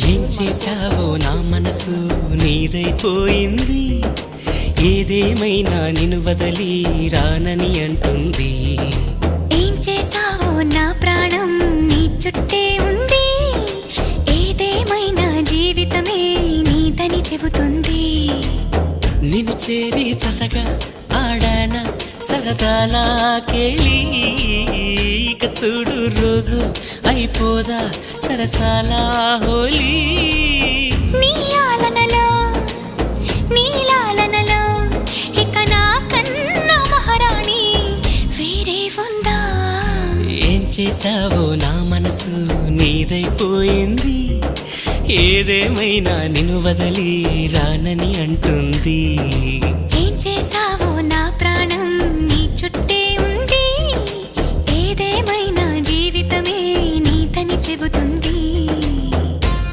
ఏం చేశావో నా మనసు నీదైపోయింది, ఏదేమైనా నిన్ను వదలి రానని అంటుంది. ఏం చేశావో నా ప్రాణం నీ చుట్టే ఉంది, ఏదేమైనా జీవితమే నీదని చెబుతుంది. నిన్ను చేరి చతగా ఆడాన సరదాలా కేళి, ఇక చూడు రోజు అయిపోదా సరసాల హోలీ. నీ ఆలనలో నీ లాలనలో ఇక నా కన్నా మహారాణి వేరే ఉందా? ఏం చేశావో నా మనసు నీదైపోయింది, ఏదేమైనా నిన్ను వదలి రానని అంటుంది. ఏం చేశావో నా ప్రాణం నీ చుట్టే ఉంది, ఏదేమైనా జీవితమే నీదని చెబుతుంది.